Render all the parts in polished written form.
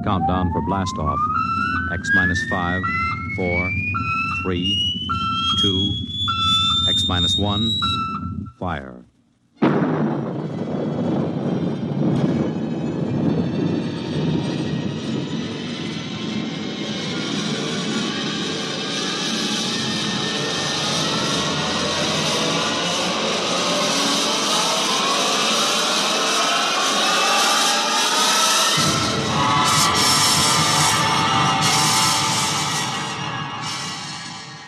countdown for blastoff. X minus 5, 4, 3, 2, X minus 1, fire.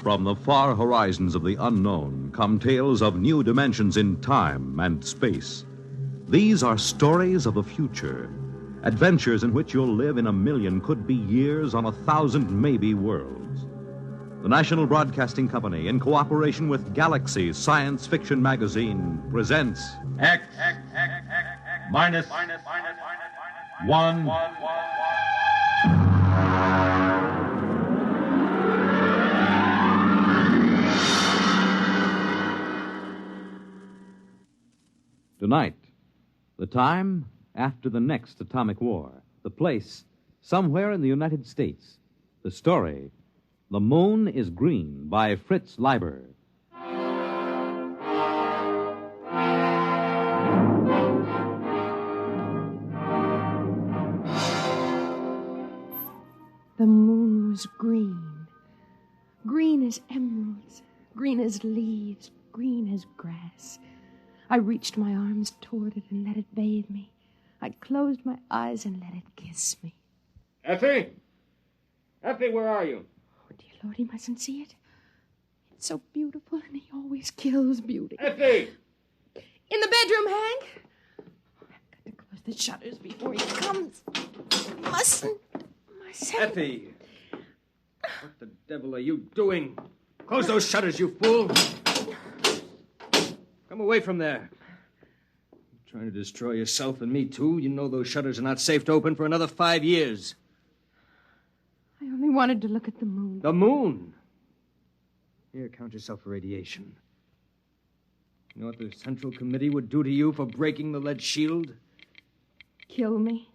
From the far horizons of the unknown come tales of new dimensions in time and space. These are stories of the future, adventures in which you'll live in a million, could be years, on 1,000 maybe worlds. The National Broadcasting Company, in cooperation with Galaxy Science Fiction Magazine, presents X minus 1. Tonight, the time after the next atomic war. The place, somewhere in the United States. The story, The Moon is Green, by Fritz Leiber. The moon was green. Green as emeralds, green as leaves, green as grass. I reached my arms toward it and let it bathe me. I closed my eyes and let it kiss me. Effie! Effie, where are you? Oh, dear Lord, he mustn't see it. It's so beautiful, and he always kills beauty. Effie! In the bedroom, Hank. I've got to close the shutters before he comes. Mustn't. Effie! What the devil are you doing? Close those shutters, you fool! Come away from there. You're trying to destroy yourself and me, too. You know those shutters are not safe to open for another 5 years. I only wanted to look at the moon. The moon? Here, count yourself for radiation. You know what the Central Committee would do to you for breaking the lead shield? Kill me.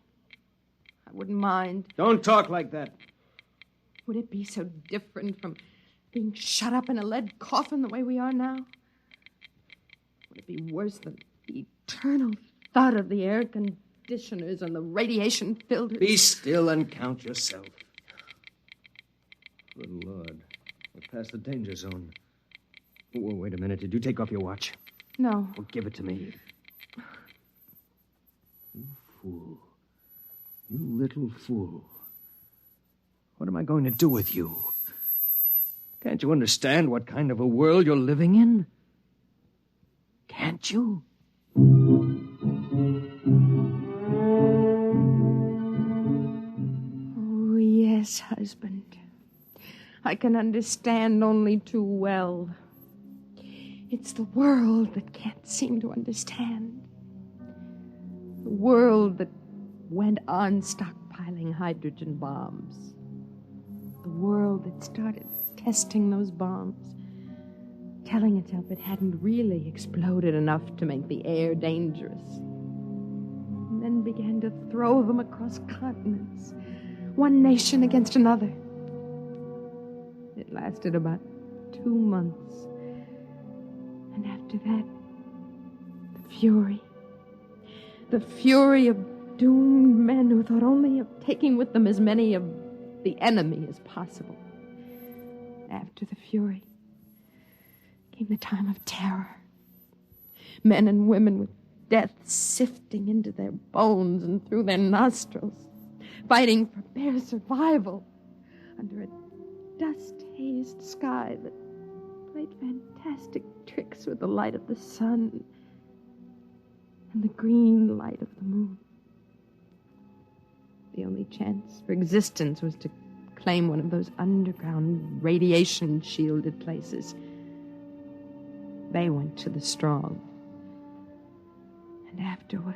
I wouldn't mind. Don't talk like that. Would it be so different from being shut up in a lead coffin the way we are now? Would it be worse than the eternal thud of the air conditioners and the radiation filters? Be still and count yourself. Good Lord. We're past the danger zone. Oh, wait a minute. Did you take off your watch? No. Well, give it to me. You fool. You little fool. What am I going to do with you? Can't you understand what kind of a world you're living in? Can't you? Oh, yes, husband. I can understand only too well. It's the world that can't seem to understand. The world that went on stockpiling hydrogen bombs. The world that started testing those bombs, telling itself it hadn't really exploded enough to make the air dangerous. And then began to throw them across continents, one nation against another. It lasted about 2 months. And after that, the fury of doomed men who thought only of taking with them as many of the enemy as possible. After the fury came the time of terror. Men and women with death sifting into their bones and through their nostrils, fighting for bare survival under a dust-hazed sky that played fantastic tricks with the light of the sun and the green light of the moon. The only chance for existence was to claim one of those underground radiation-shielded places. They went to the strong. And afterward,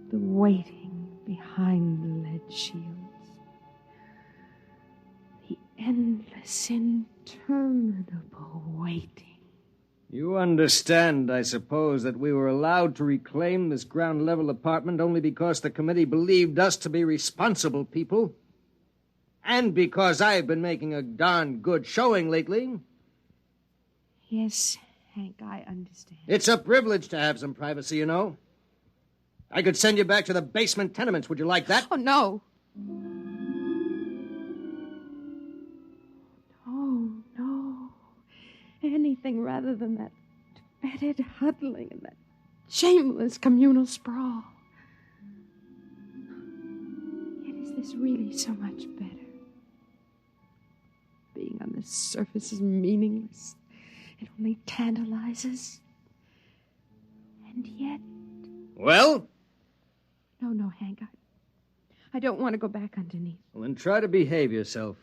the waiting behind the lead shields. The endless, interminable waiting. You understand, I suppose, that we were allowed to reclaim this ground-level apartment only because the committee believed us to be responsible people? And because I've been making a darn good showing lately? Yes, Hank, I understand. It's a privilege to have some privacy, you know. I could send you back to the basement tenements. Would you like that? Oh, no. Oh, no. Anything rather than that fetid huddling and that shameless communal sprawl. Yet is this really so much better? Being on the surface is meaningless. It only tantalizes. And yet... Well? No, Hank. I don't want to go back underneath. Well, then try to behave yourself.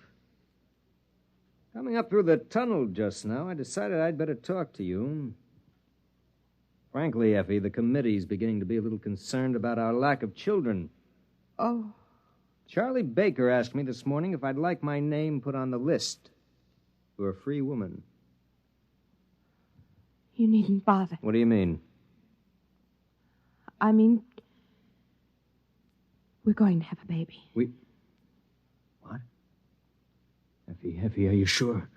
Coming up through the tunnel just now, I decided I'd better talk to you. Frankly, Effie, the committee's beginning to be a little concerned about our lack of children. Oh. Charlie Baker asked me this morning if I'd like my name put on the list for a free woman. You needn't bother. What do you mean? I mean, we're going to have a baby. What? Effie, are you sure?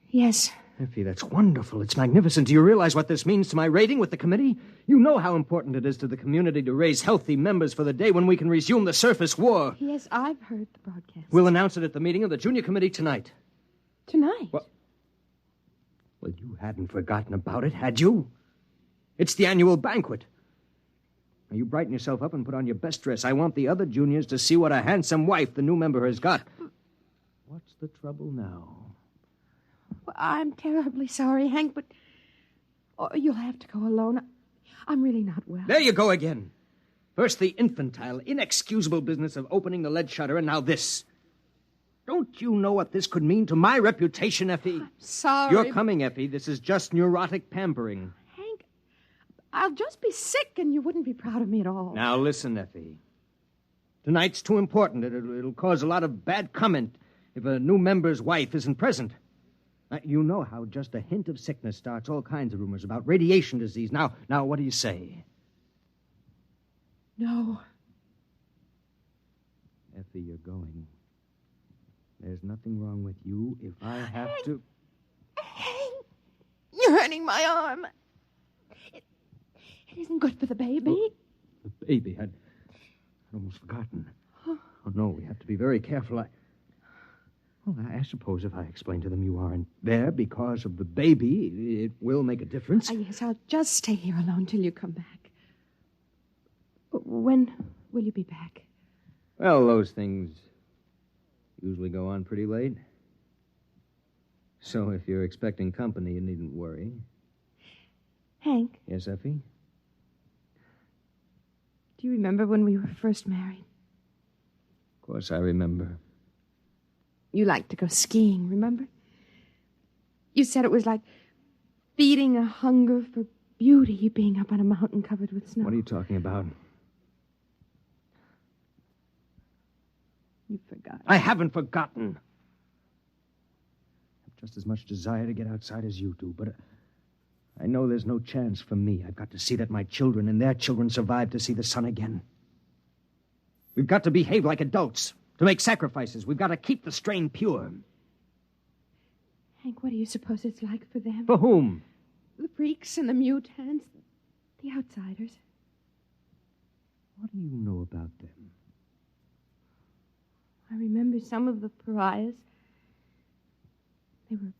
Yes. Effie, that's wonderful. It's magnificent. Do you realize what this means to my rating with the committee? You know how important it is to the community to raise healthy members for the day when we can resume the surface war. Yes, I've heard the broadcast. We'll announce it at the meeting of the junior committee tonight. Tonight? Well, you hadn't forgotten about it, had you? It's the annual banquet. Now, you brighten yourself up and put on your best dress. I want the other juniors to see what a handsome wife the new member has got. What's the trouble now? Well, I'm terribly sorry, Hank, but you'll have to go alone. I'm really not well. There you go again. First the infantile, inexcusable business of opening the lead shutter, and now this. Don't you know what this could mean to my reputation, Effie? I'm sorry. You're coming, Effie. This is just neurotic pampering. Hank, I'll just be sick and you wouldn't be proud of me at all. Now, listen, Effie. Tonight's too important. It'll cause a lot of bad comment if a new member's wife isn't present. Now, you know how just a hint of sickness starts all kinds of rumors about radiation disease. Now, what do you say? No. Effie, you're going. There's nothing wrong with you if I have to... Hank, you're hurting my arm. It isn't good for the baby. Oh, the baby? I'd almost forgotten. Oh, no, we have to be very careful. I suppose if I explain to them you aren't there because of the baby, it will make a difference. Yes, I'll just stay here alone till you come back. When will you be back? Well, those things usually go on pretty late. So if you're expecting company, you needn't worry. Hank? Yes, Effie? Do you remember when we were first married? Of course I remember. You liked to go skiing, remember? You said it was like feeding a hunger for beauty being up on a mountain covered with snow. What are you talking about? You forgot. I haven't forgotten. I have just as much desire to get outside as you do, but I know there's no chance for me. I've got to see that my children and their children survive to see the sun again. We've got to behave like adults, to make sacrifices. We've got to keep the strain pure. Hank, what do you suppose it's like for them? For whom? The freaks and the mutants, the outsiders. What do you know about them? I remember some of the pariahs. They were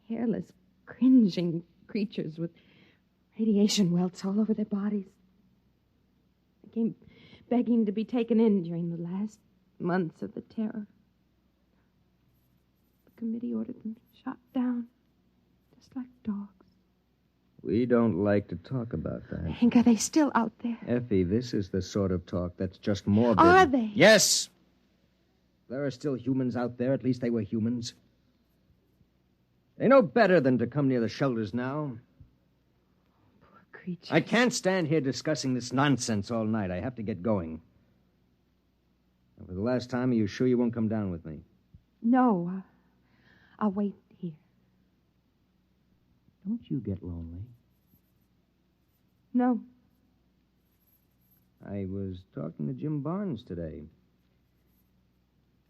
hairless, cringing creatures with radiation welts all over their bodies. They came begging to be taken in during the last months of the terror. The committee ordered them shot down, just like dogs. We don't like to talk about that. Hank, are they still out there? Effie, this is the sort of talk that's just morbid. Are they? Yes. There are still humans out there. At least they were humans. They know better than to come near the shelters now. Poor creatures. I can't stand here discussing this nonsense all night. I have to get going. And for the last time, are you sure you won't come down with me? No, I'll wait here. Don't you get lonely? No. I was talking to Jim Barnes today.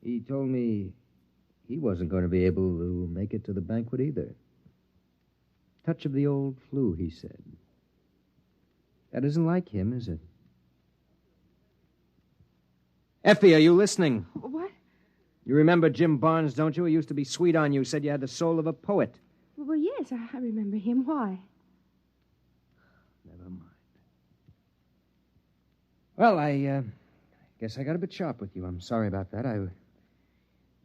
He told me he wasn't going to be able to make it to the banquet either. Touch of the old flu, he said. That isn't like him, is it? Effie, are you listening? What? You remember Jim Barnes, don't you? He used to be sweet on you, said you had the soul of a poet. Well, yes, I remember him. Why? Never mind. Well, I guess I got a bit sharp with you. I'm sorry about that. I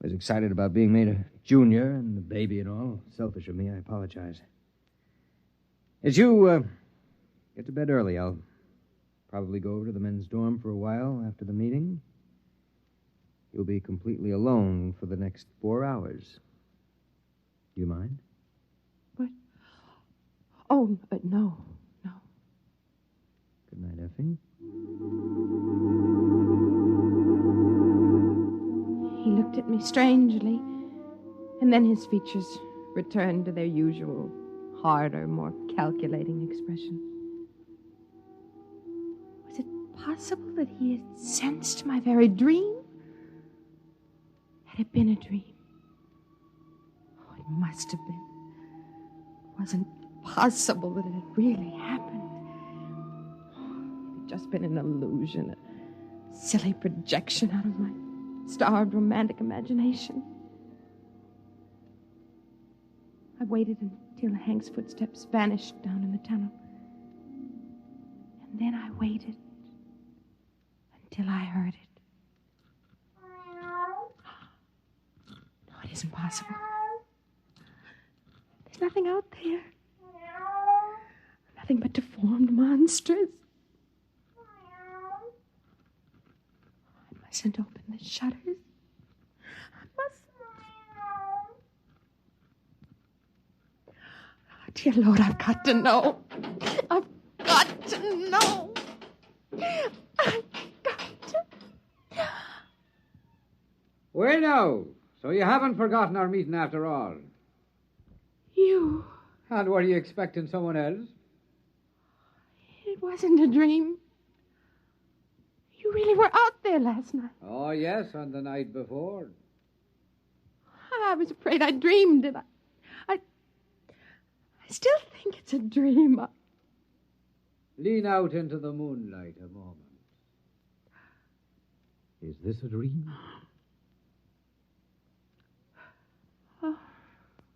was excited about being made a junior and the baby and all. Selfish of me. I apologize. As you get to bed early, I'll probably go over to the men's dorm for a while after the meeting. You'll be completely alone for the next 4 hours. Do you mind? What? Oh, no. Good night, Effie. He looked at me strangely, and then his features returned to their usual, harder, more calculating expression. Was it possible that he had sensed my very dream? Had it been a dream? Oh, it must have been. It wasn't possible that it had really happened. It had just been an illusion, a silly projection out of my starved romantic imagination. I waited until Hank's footsteps vanished down in the tunnel. And then I waited until I heard it. No, it isn't possible. There's nothing out there. Nothing but deformed monsters. I mustn't open the shutters. I mustn't. Oh, dear Lord, I've got to know. I've got to know. I've got to. Well, now, so you haven't forgotten our meeting after all. You. And were you expecting someone else? It wasn't a dream. You really were out there last night. Oh, yes, and the night before. I was afraid I dreamed it. I still think it's a dream. Lean out into the moonlight a moment. Is this a dream?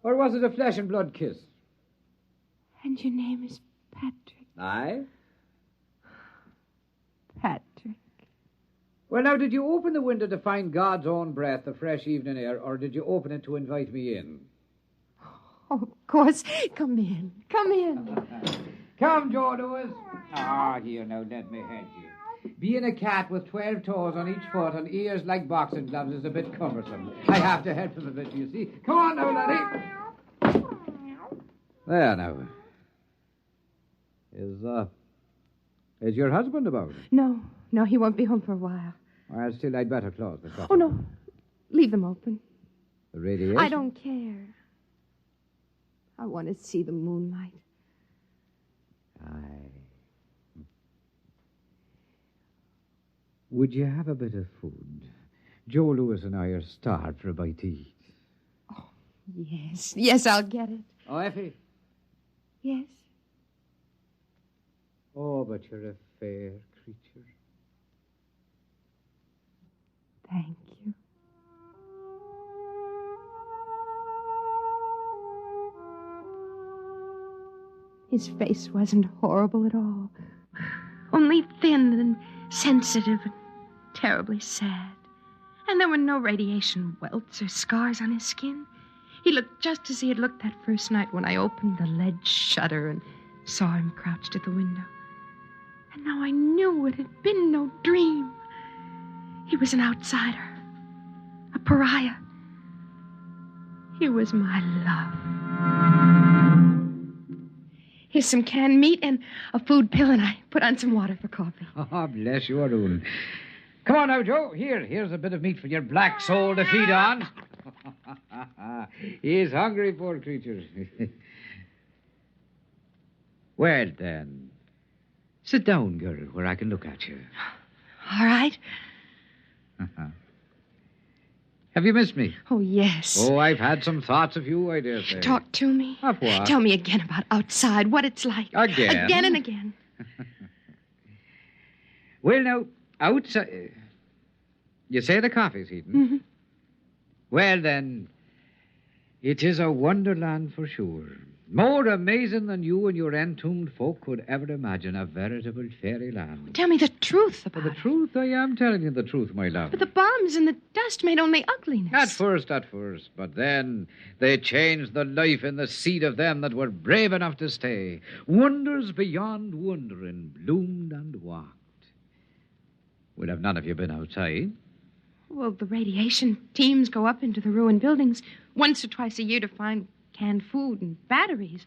Or was it a flesh and blood kiss? And your name is Patrick. Aye? Patrick. Well, now, did you open the window to find God's own breath, the fresh evening air, or did you open it to invite me in? Oh, of course. Come in. Come in. Come, Joe Lewis. Here, now, let me head you. Being a cat with 12 toes on each foot and ears like boxing gloves is a bit cumbersome. I have to help him a bit, you see. Come on now, laddie. There, now. Is your husband about? No, he won't be home for a while. Well, still, I'd better close the shop. Oh, no. Leave them open. The radiation? I don't care. I want to see the moonlight. Aye. Would you have a bit of food? Joe Lewis and I are starved for a bite to eat. Oh, yes. Yes, I'll get it. Oh, Effie. Yes. Oh, but you're a fair creature. Thank you. His face wasn't horrible at all. Only thin and sensitive and terribly sad. And there were no radiation welts or scars on his skin. He looked just as he had looked that first night when I opened the lead shutter and saw him crouched at the window. And now I knew it had been no dream. He was an outsider, a pariah. He was my love. Here's some canned meat and a food pill, and I put on some water for coffee. Oh, bless you, Arun. Come on now, Joe. Here's a bit of meat for your black soul to feed on. He's hungry, poor creature. Well, then, sit down, girl, where I can look at you. All right. Have you missed me? Oh, yes. Oh, I've had some thoughts of you, I dare say. Talk to me. Of what? Tell me again about outside, what it's like. Again? Again and again. Well, now, outside... You say the coffee's heating? Mm-hmm. Well, then, it is a wonderland for sure. More amazing than you and your entombed folk could ever imagine. A veritable fairyland. Tell me the truth about The it. truth? I am telling you the truth, my love. But the bombs and the dust made only ugliness. At first. But then they changed the life in the seed of them that were brave enough to stay. Wonders beyond wondering bloomed and walked. Well, have none of you been outside? Well, the radiation teams go up into the ruined buildings once or twice a year to find canned food and batteries.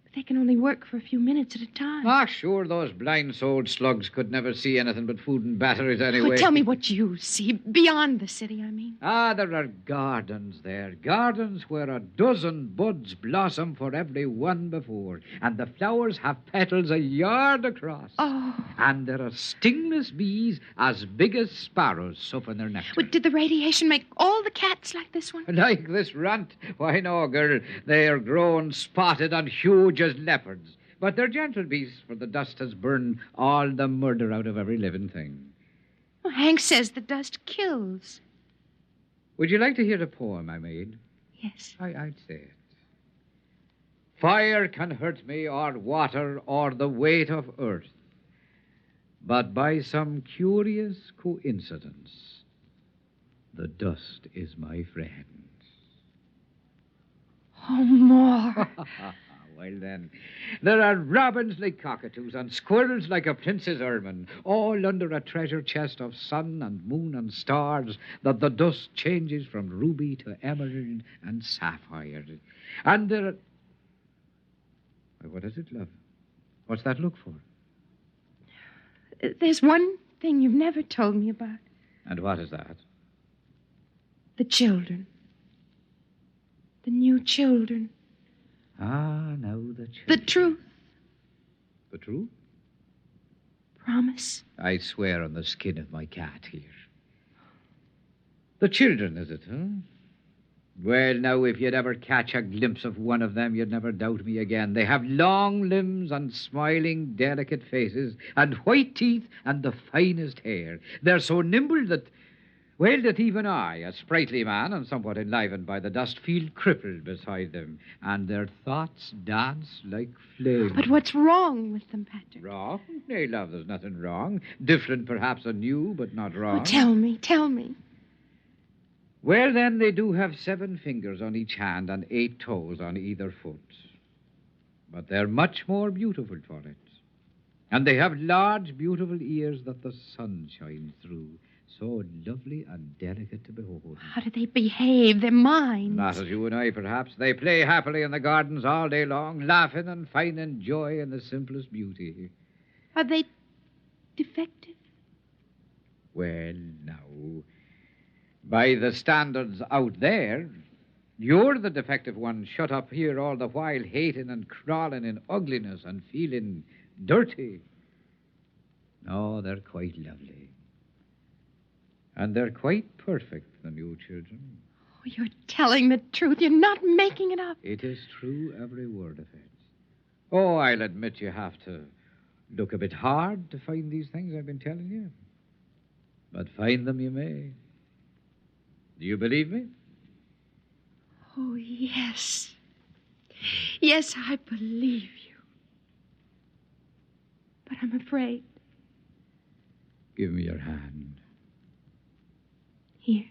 But they can only work for a few minutes at a time. Ah, sure, those blind-souled slugs could never see anything but food and batteries anyway. Oh, tell me what you see, beyond the city, I mean. Ah, there are gardens there. Gardens where a dozen buds blossom for every one before. And the flowers have petals a yard across. Oh. And there are stingless bees as big as sparrows supping their nectar. But did the radiation make all the cats like this one? Like this runt? Why, no, girl. They are grown spotted and huge as leopards. But they're gentle beasts, for the dust has burned all the murder out of every living thing. Well, Hank says the dust kills. Would you like to hear the poem I made? Yes. I'd say it. Fire can hurt me, or water, or the weight of earth. But by some curious coincidence, the dust is my friend. Oh, more. Well, then, there are robins like cockatoos and squirrels like a prince's ermine, all under a treasure chest of sun and moon and stars that the dust changes from ruby to emerald and sapphire. And there are... What is it, love? What's that look for? There's one thing you've never told me about. And what is that? The children. The new children. Ah, now the children. The truth. The truth? Promise. I swear on the skin of my cat here. The children, is it, huh? Well, now, if you'd ever catch a glimpse of one of them, you'd never doubt me again. They have long limbs and smiling, delicate faces and white teeth and the finest hair. They're so nimble that even I, a sprightly man and somewhat enlivened by the dust, feel crippled beside them. And their thoughts dance like flames. But what's wrong with them, Patrick? Wrong? Nay, love, there's nothing wrong. Different, perhaps, and new, but not wrong. Oh, tell me. Well, then, they do have 7 fingers on each hand and 8 toes on either foot. But they're much more beautiful for it. And they have large, beautiful ears that the sun shines through. So lovely and delicate to behold. How do they behave? Their minds? Not as you and I, perhaps. They play happily in the gardens all day long, laughing and finding joy in the simplest beauty. Are they defective? Well, now, by the standards out there, you're the defective one shut up here all the while, hating and crawling in ugliness and feeling dirty. No, they're quite lovely. And they're quite perfect, the new children. Oh, you're telling the truth. You're not making it up. It is true, every word of it. Oh, I'll admit you have to look a bit hard to find these things I've been telling you. But find them you may. Do you believe me? Oh, yes. Yes, I believe you. But I'm afraid. Give me your hand. Here.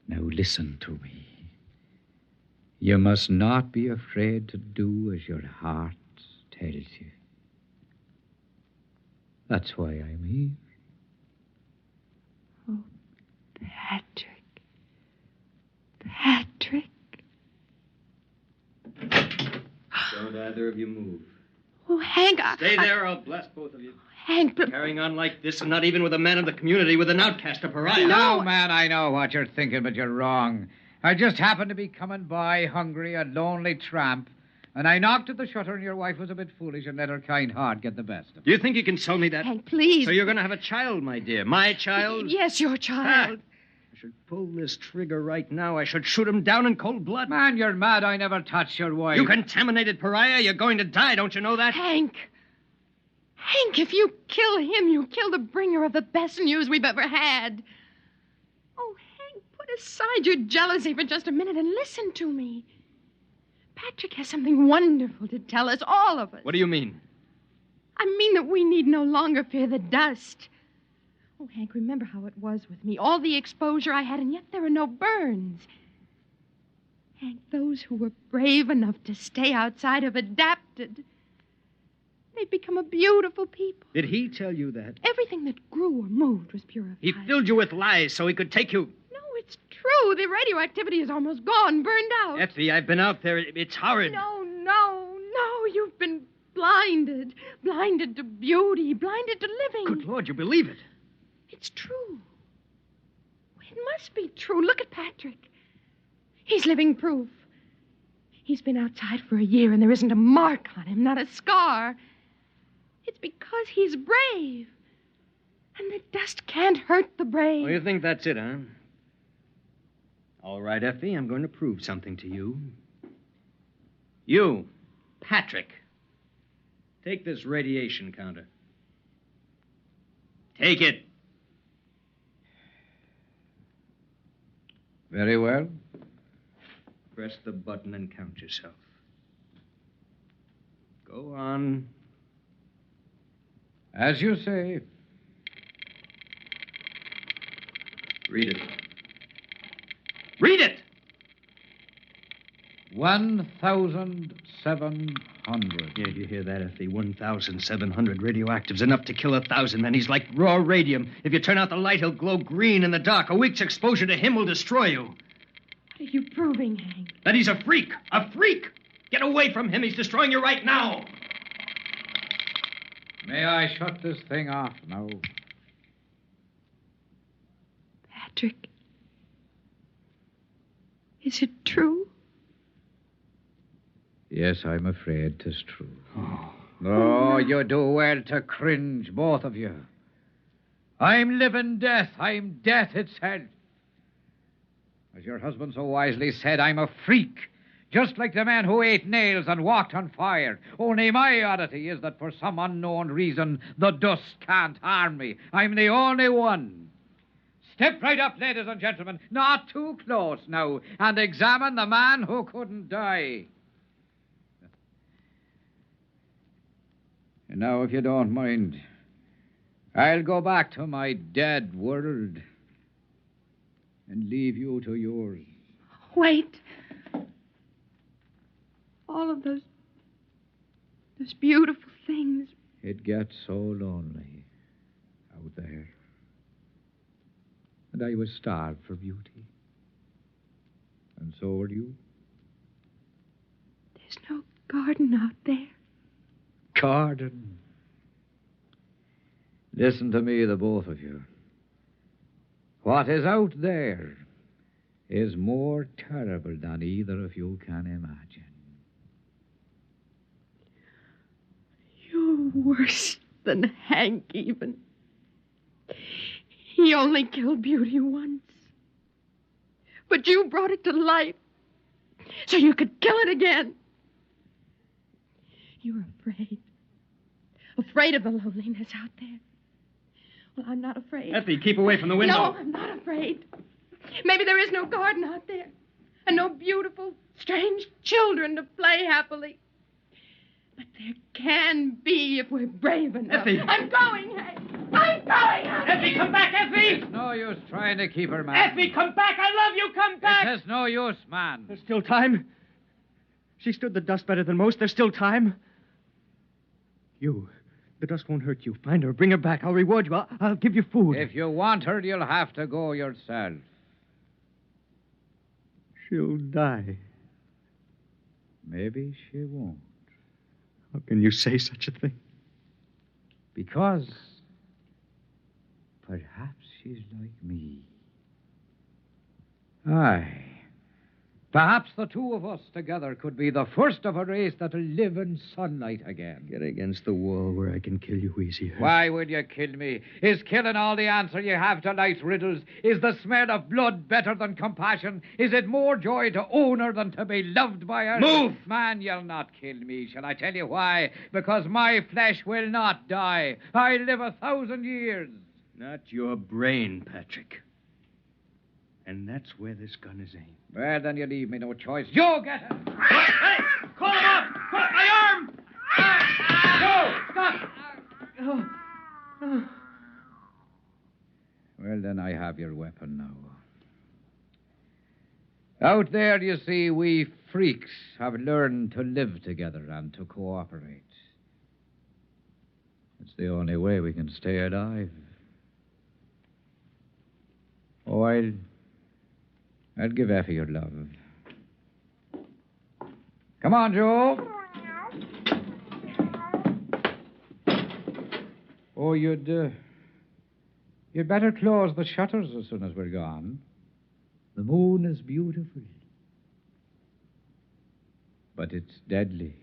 Now listen to me. You must not be afraid to do as your heart tells you. That's why I'm here. Oh, Patrick. Patrick. Don't either of you move. Oh, Hank, Stay there, I'll blast both of you. Hank, but... Carrying on like this, and not even with a man of the community, with an outcast, a pariah. No, man, I know what you're thinking, but you're wrong. I just happened to be coming by, hungry, a lonely tramp, And I knocked at the shutter, and your wife was a bit foolish and let her kind heart get the best of it. Do you think you can sell me that? Hank, please. So you're going to have a child, my dear. My child? Yes, your child. I should pull this trigger right now. I should shoot him down in cold blood. Man, you're mad. I never touched your wife. You contaminated pariah. You're going to die. Don't you know that? Hank, if you kill him, you kill the bringer of the best news we've ever had. Oh, Hank, put aside your jealousy for just a minute and listen to me. Patrick has something wonderful to tell us, all of us. What do you mean? I mean that we need no longer fear the dust. Oh, Hank, remember how it was with me. All the exposure I had, and yet there are no burns. Hank, those who were brave enough to stay outside have adapted. They've become a beautiful people. Did he tell you that? Everything that grew or moved was purified. He filled you with lies so he could take you. No, it's true. The radioactivity is almost gone, burned out. Effie, I've been out there. It's horrid. No. You've been blinded. Blinded to beauty. Blinded to living. Good Lord, you believe it? It's true. It must be true. Look at Patrick. He's living proof. He's been outside for a year, and there isn't a mark on him, not a scar. It's because he's brave. And the dust can't hurt the brave. Oh, you think that's it, huh? All right, Effie, I'm going to prove something to you. You, Patrick, take this radiation counter. Take it. Very well. Press the button and count yourself. Go on. As you say. Read it. Read it! 1,700. Yeah, do you hear that, Effie? 1,700 radioactives, enough to kill 1,000. Then he's like raw radium. If you turn out the light, he'll glow green in the dark. A week's exposure to him will destroy you. What are you proving, Hank? That he's a freak. A freak! Get away from him. He's destroying you right now. May I shut this thing off now? Patrick, is it true? Yes, I'm afraid 'tis true. Oh, you do well to cringe, both of you. I'm living death. I'm death itself. As your husband so wisely said, I'm a freak. Just like the man who ate nails and walked on fire. Only my oddity is that for some unknown reason, the dust can't harm me. I'm the only one. Step right up, ladies and gentlemen. Not too close now. And examine the man who couldn't die. And now, if you don't mind, I'll go back to my dead world and leave you to yours. Wait. All of those beautiful things. It gets so lonely out there. And I was starved for beauty. And so were you. There's no garden out there. Garden. Listen to me, the both of you. What is out there is more terrible than either of you can imagine. You're worse than Hank, even. He only killed beauty once. But you brought it to life so you could kill it again. You're afraid. Afraid of the loneliness out there. Well, I'm not afraid. Effie, keep away from the window. No, I'm not afraid. Maybe there is no garden out there. And no beautiful, strange children to play happily. But there can be if we're brave enough. Effie! I'm going, Hank. I'm going, Hank. Effie, come back, Effie! It's no use trying to keep her, man. Effie, come back! I love you! Come back! It is no use, man. There's still time. She stood the dust better than most. There's still time. The dust won't hurt you. Find her. Bring her back. I'll reward you. I'll give you food. If you want her, you'll have to go yourself. She'll die. Maybe she won't. How can you say such a thing? Because perhaps she's like me. Aye. Perhaps the two of us together could be the first of a race that'll live in sunlight again. Get against the wall where I can kill you easier. Why would you kill me? Is killing all the answer you have to life's riddles? Is the smell of blood better than compassion? Is it more joy to own her than to be loved by her? Move! Man, you'll not kill me. Shall I tell you why? Because my flesh will not die. I live 1,000 years. Not your brain, Patrick. And that's where this gun is aimed. Well, then you leave me no choice. You get it! Hey! Call him up! My arm! No! Stop! Well, then I have your weapon now. Out there, you see, we freaks have learned to live together and to cooperate. It's the only way we can stay alive. Oh, I'll give Effie your love. Come on, Joe. Oh, you'd better close the shutters as soon as we're gone. The moon is beautiful, but it's deadly.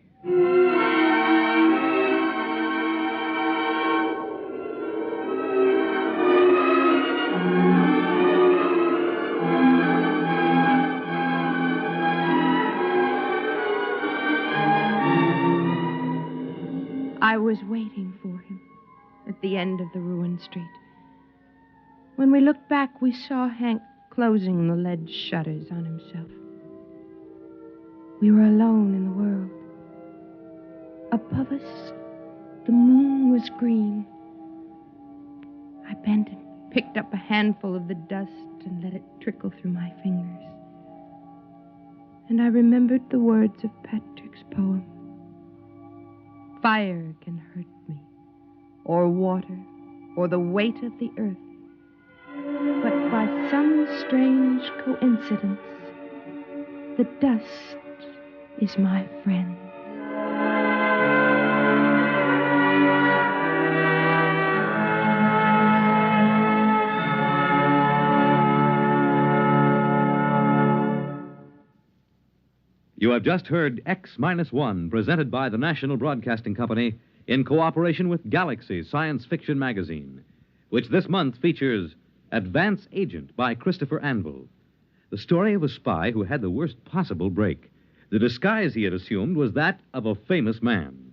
I was waiting for him at the end of the ruined street. When we looked back, we saw Hank closing the lead shutters on himself. We were alone in the world. Above us, the moon was green. I bent and picked up a handful of the dust and let it trickle through my fingers. And I remembered the words of Patrick's poem. Fire can hurt me, or water, or the weight of the earth. But by some strange coincidence, the dust is my friend. You have just heard X-1, presented by the National Broadcasting Company in cooperation with Galaxy Science Fiction Magazine, which this month features Advance Agent by Christopher Anvil, the story of a spy who had the worst possible break. The disguise he had assumed was that of a famous man.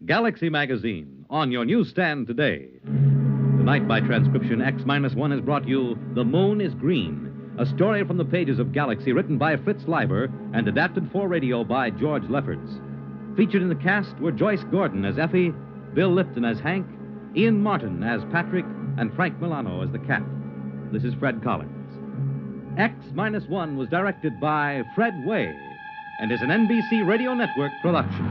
Galaxy Magazine, on your newsstand today. Tonight, by transcription, X-1 has brought you The Moon is Green, a story from the pages of Galaxy written by Fritz Leiber and adapted for radio by George Lefferts. Featured in the cast were Joyce Gordon as Effie, Bill Lipton as Hank, Ian Martin as Patrick, and Frank Milano as the cat. This is Fred Collins. X-1 was directed by Fred Way and is an NBC Radio Network production.